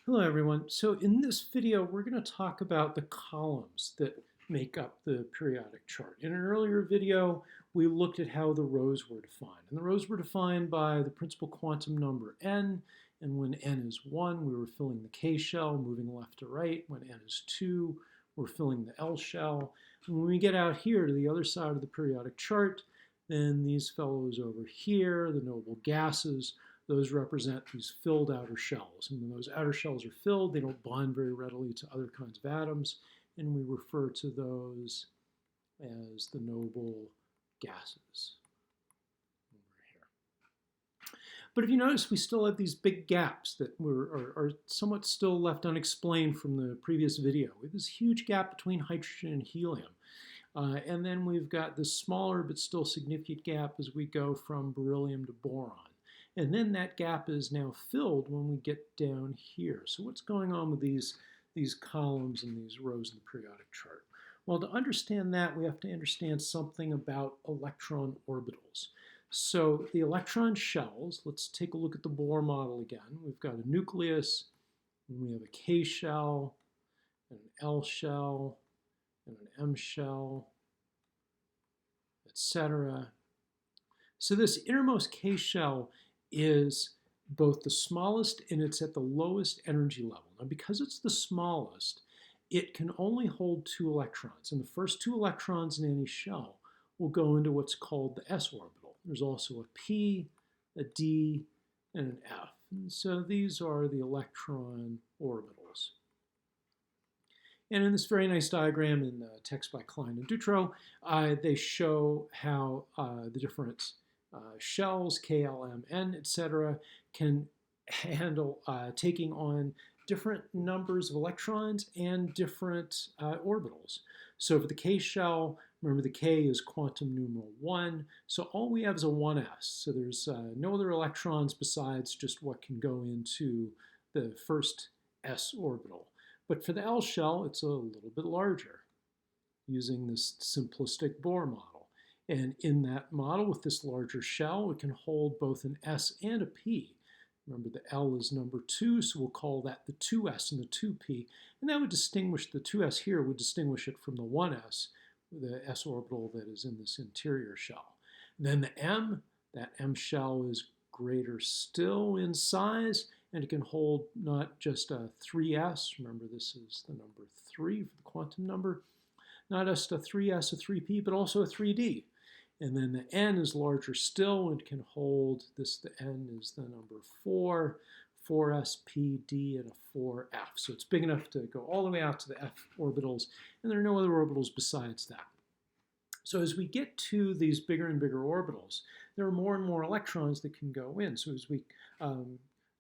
Hello everyone. So in this video we're going to talk about the columns that make up the periodic chart. In an earlier video we looked at how the rows were defined. And the rows were defined by the principal quantum number n, and when n is 1 we were filling the K shell moving left to right. When n is 2 we're filling the L shell. And when we get out here to the other side of the periodic chart, then these fellows over here, the noble gases, those represent these filled outer shells. And when those outer shells are filled, they don't bond very readily to other kinds of atoms, and we refer to those as the noble gases over here. But if you notice, we still have these big gaps that are somewhat still left unexplained from the previous video. We have this huge gap between hydrogen and helium. And then we've got this smaller but still significant gap as we go from beryllium to boron. And then that gap is now filled when we get down here. So what's going on with these columns and these rows in the periodic chart? Well, to understand that, we have to understand something about electron orbitals. So the electron shells, let's take a look at the Bohr model again. We've got a nucleus, and we have a K shell, and an L shell, and an M shell, etc. So this innermost K shell is both the smallest and it's at the lowest energy level. Now, because it's the smallest, it can only hold 2 electrons. And the first 2 electrons in any shell will go into what's called the s orbital. There's also a p, a d, and an f. And so these are the electron orbitals. And in this very nice diagram in the text by Klein and Dutroux, they show how the different shells, K, L, M, N, etc., can handle taking on different numbers of electrons and different orbitals. So for the K shell, remember the K is quantum numeral 1, so all we have is a 1s. So there's no other electrons besides just what can go into the first s orbital. But for the L shell, it's a little bit larger using this simplistic Bohr model. And in that model, with this larger shell, it can hold both an S and a P. Remember, the L is number 2, so we'll call that the 2S and the 2P. And that would distinguish, the 2S here would distinguish it from the 1S, the S orbital that is in this interior shell. Then the M, that M shell is greater still in size, and it can hold not just a 3S, remember this is the number 3 for the quantum number, not just a 3S, a 3P, but also a 3D. And then the N is larger still and can hold, the N is the number 4, 4S, P, D, and a 4F. So it's big enough to go all the way out to the F orbitals, and there are no other orbitals besides that. So as we get to these bigger and bigger orbitals, there are more and more electrons that can go in. So as we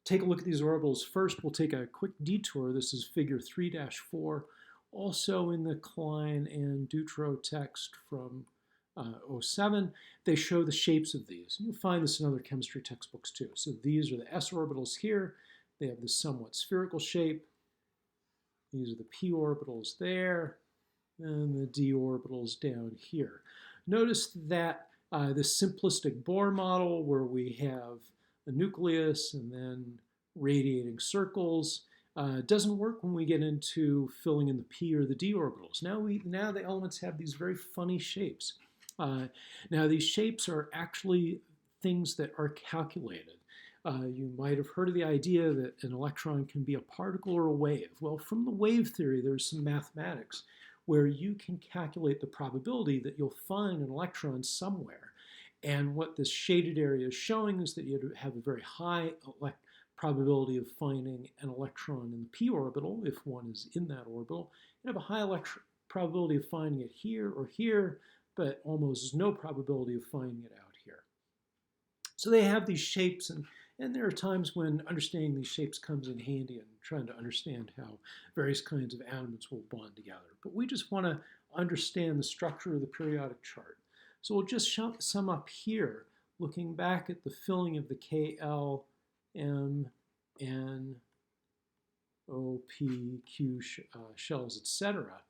take a look at these orbitals, first we'll take a quick detour. This is figure 3-4, also in the Klein and Dutroux text from 07, they show the shapes of these. You'll find this in other chemistry textbooks too. So these are the s orbitals here. They have this somewhat spherical shape. These are the p orbitals there, and the d orbitals down here. Notice that this simplistic Bohr model where we have a nucleus and then radiating circles doesn't work when we get into filling in the p or the d orbitals. Now the elements have these very funny shapes. Now these shapes are actually things that are calculated. You might have heard of the idea that an electron can be a particle or a wave. Well, from the wave theory, there's some mathematics where you can calculate the probability that you'll find an electron somewhere. And what this shaded area is showing is that you have a very high probability of finding an electron in the p orbital, if one is in that orbital. You have a high probability of finding it here or here, but almost no probability of finding it out here. So they have these shapes, and there are times when understanding these shapes comes in handy and trying to understand how various kinds of atoms will bond together. But we just want to understand the structure of the periodic chart. So we'll just sum up here, looking back at the filling of the K, L, M, N, O, P, Q shells, etc.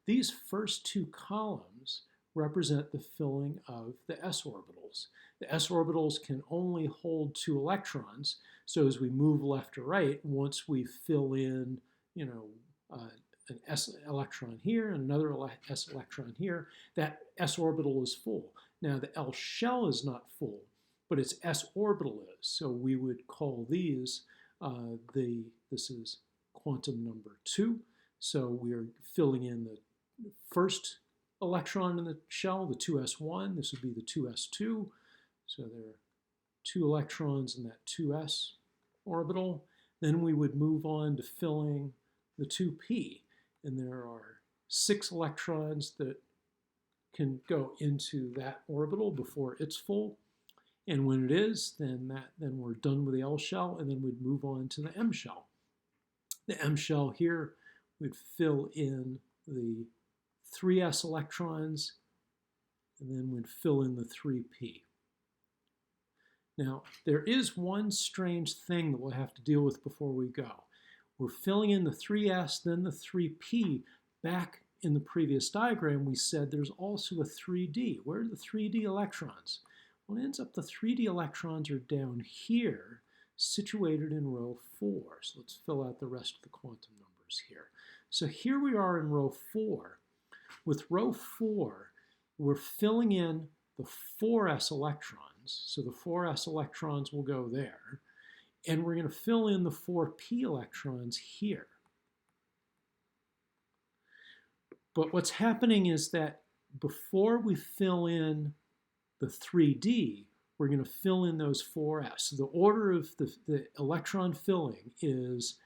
These first 2 columns represent the filling of the s orbitals. The s orbitals can only hold 2 electrons, so as we move left or right, once we fill in, an s electron here and another s electron here, that s orbital is full. Now the L shell is not full, but its s orbital is, so we would call these, this is quantum number 2, so we're filling in the first electron in the shell, the 2s1. This would be the 2s2. So there are 2 electrons in that 2s orbital. Then we would move on to filling the 2p. And there are 6 electrons that can go into that orbital before it's full. And when it is, then we're done with the L shell, and then we'd move on to the M shell. The M shell here, we'd fill in the 3s electrons, and then we'd fill in the 3p. Now, there is one strange thing that we'll have to deal with before we go. We're filling in the 3s, then the 3p. Back in the previous diagram, we said there's also a 3d. Where are the 3d electrons? Well, it ends up the 3d electrons are down here, situated in row 4. So let's fill out the rest of the quantum numbers here. So here we are in row 4. With row 4, we're filling in the 4s electrons. So the 4s electrons will go there. And we're going to fill in the 4p electrons here. But what's happening is that before we fill in the 3d, we're going to fill in those 4s. So the order of the electron filling is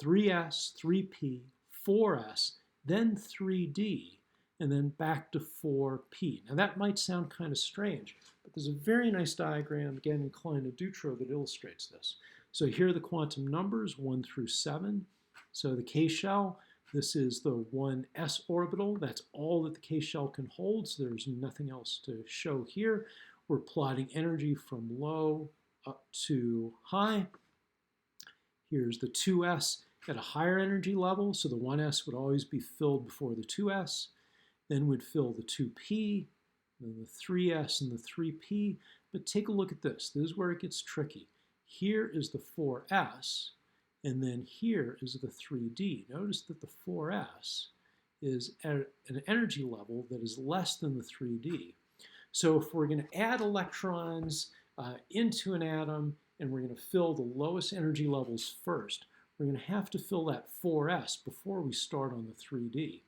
3s, 3p, 4s, then 3d, and then back to 4p. Now that might sound kind of strange, but there's a very nice diagram, again in Klein-Dutro, that illustrates this. So here are the quantum numbers, 1 through 7. So the K shell, this is the 1s orbital. That's all that the K shell can hold, so there's nothing else to show here. We're plotting energy from low up to high. Here's the 2s at a higher energy level, so the 1s would always be filled before the 2s. Then we'd fill the 2p, then the 3s and the 3p. But take a look at this. This is where it gets tricky. Here is the 4s, and then here is the 3d. Notice that the 4s is at an energy level that is less than the 3d. So if we're going to add electrons into an atom and we're going to fill the lowest energy levels first, we're going to have to fill that 4s before we start on the 3d.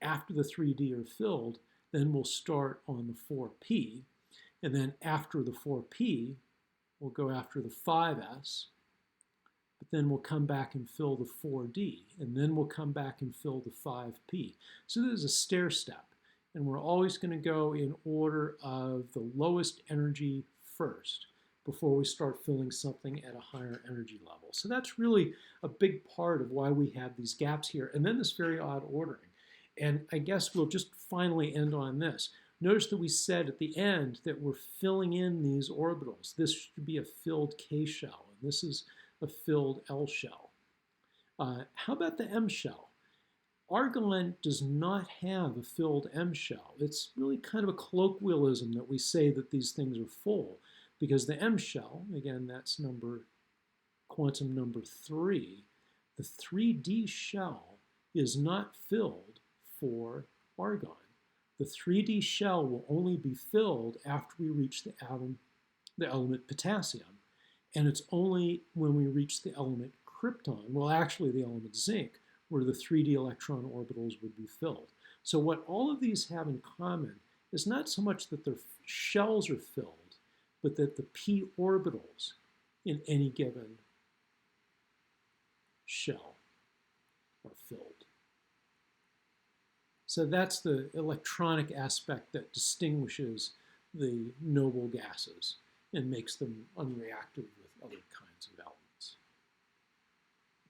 After the 3d are filled, then we'll start on the 4p, and then after the 4p, we'll go after the 5s, but then we'll come back and fill the 4d, and then we'll come back and fill the 5p. So this is a stair step, and we're always going to go in order of the lowest energy first before we start filling something at a higher energy level. So that's really a big part of why we have these gaps here, and then this very odd ordering. And I guess we'll just finally end on this. Notice that we said at the end that we're filling in these orbitals. This should be a filled K shell, and this is a filled L shell. How about the M shell? Argon does not have a filled M shell. It's really kind of a colloquialism that we say that these things are full, because the M shell, again, that's quantum number 3, the 3D shell is not filled for argon. The 3D shell will only be filled after we reach the element potassium, and it's only when we reach the element krypton, well actually the element zinc, where the 3D electron orbitals would be filled. So what all of these have in common is not so much that their shells are filled, but that the p orbitals in any given shell are filled. So that's the electronic aspect that distinguishes the noble gases and makes them unreactive with other kinds of elements.